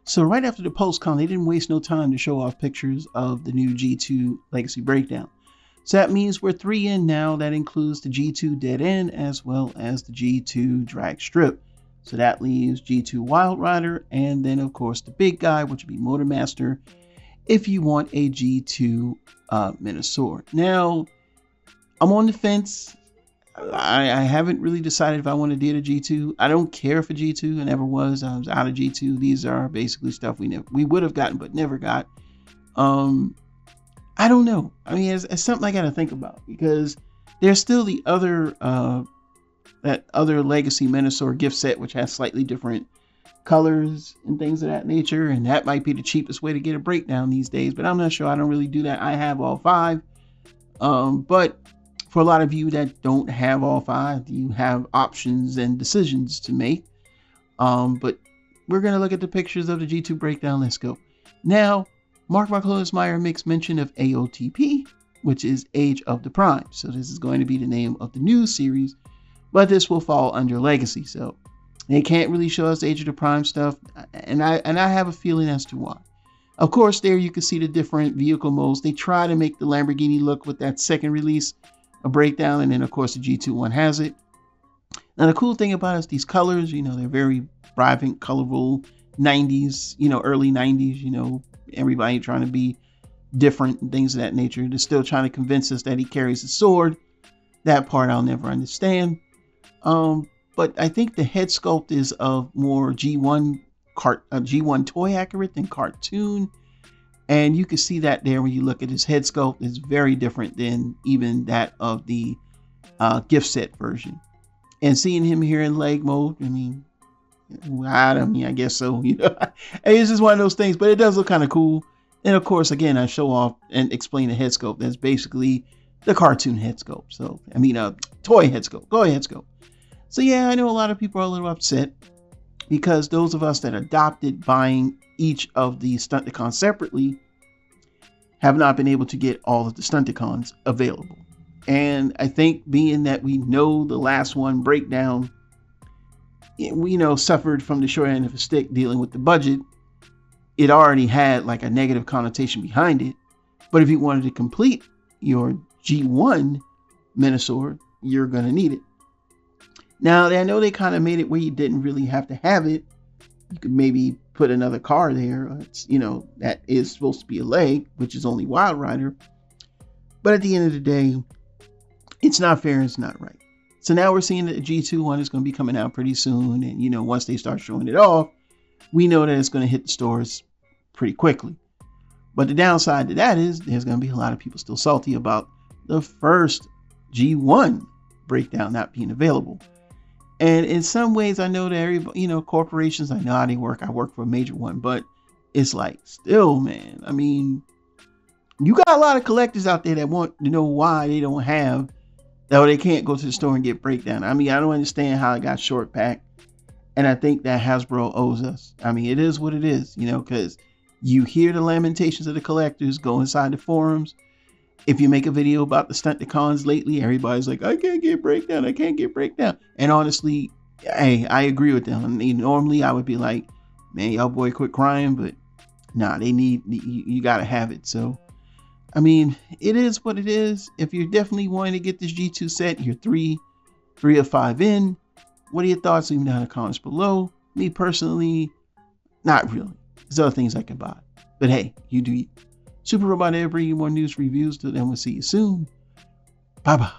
So right after the post-con, they didn't waste no time to show off pictures of the new G2 Legacy Breakdown. So that means we're 3 in now. That includes the G2 Dead End as well as the G2 Drag Strip. So that leaves G2 Wild Rider, and then of course the big guy, which would be Motormaster, if you want a G2 Menasor. Now, I'm on the fence. I haven't really decided if I want to do a G2. I don't care for G2. I never was. I was out of G2. These are basically stuff we would have gotten but never got. I don't know. I mean, it's something I got to think about, because there's still the other that other Legacy Menasor gift set, which has slightly different colors and things of that nature, and that might be the cheapest way to get a breakdown these days. But I'm not sure. I don't really do that. I have all 5. But for a lot of you that don't have all 5, you have options and decisions to make. But we're going to look at the pictures of the G2 breakdown. Let's go. Now, Mark Meyer makes mention of AOTP, which is Age of the Prime. So this is going to be the name of the new series, but this will fall under Legacy. So they can't really show us Age of the Prime stuff, and I have a feeling as to why. Of course, there you can see the different vehicle modes. They try to make the Lamborghini look with that second release, a breakdown, and then of course the G2 one has it. Now the cool thing about it is these colors, they're very vibrant, colorful, 90s, early 90s, everybody trying to be different and things of that nature. They're still trying to convince us that he carries a sword. That part I'll never understand. But I think the head sculpt is of more G1 toy accurate than cartoon. And you can see that there when you look at his head sculpt. It's very different than even that of the gift set version. And seeing him here in leg mode, I guess so. It's just one of those things, but it does look kind of cool. And of course, again, I show off and explain the head sculpt. That's basically the cartoon head sculpt. So, toy head sculpt. Go head sculpt. So yeah, I know a lot of people are a little upset, because those of us that adopted buying each of the Stunticons separately have not been able to get all of the Stunticons available. And I think being that we know the last one breakdown, we suffered from the short end of the stick dealing with the budget. It already had like a negative connotation behind it. But if you wanted to complete your G1 Menasor, you're going to need it. Now, I know they kind of made it where you didn't really have to have it. You could maybe put another car there. That is supposed to be a leg, which is only Wild Rider. But at the end of the day, it's not fair and it's not right. So now we're seeing that the G2 one is going to be coming out pretty soon. And, once they start showing it off, we know that it's going to hit the stores pretty quickly. But the downside to that is there's going to be a lot of people still salty about the first G1 breakdown not being available. And in some ways, I know that everybody, corporations, I know how they work. I work for a major one, but it's like, still, man. You got a lot of collectors out there that want to know why they don't have, or they can't go to the store and get breakdown. I don't understand how it got short packed. And I think that Hasbro owes us. It is what it is, because you hear the lamentations of the collectors, go inside the forums. If you make a video about the Stunticons lately, everybody's like, I can't get breakdown. And honestly, hey, I agree with them. Normally I would be like, man, y'all boy quit crying, but nah, you got to have it. So, it is what it is. If you're definitely wanting to get this G2 set, you're 3 of 5 in. What are your thoughts? Leave them down in the comments below. Me personally, not really. There's other things I can buy. But hey, you do you. Super Robot Air bringing you more news reviews. Till then, we'll see you soon. Bye-bye.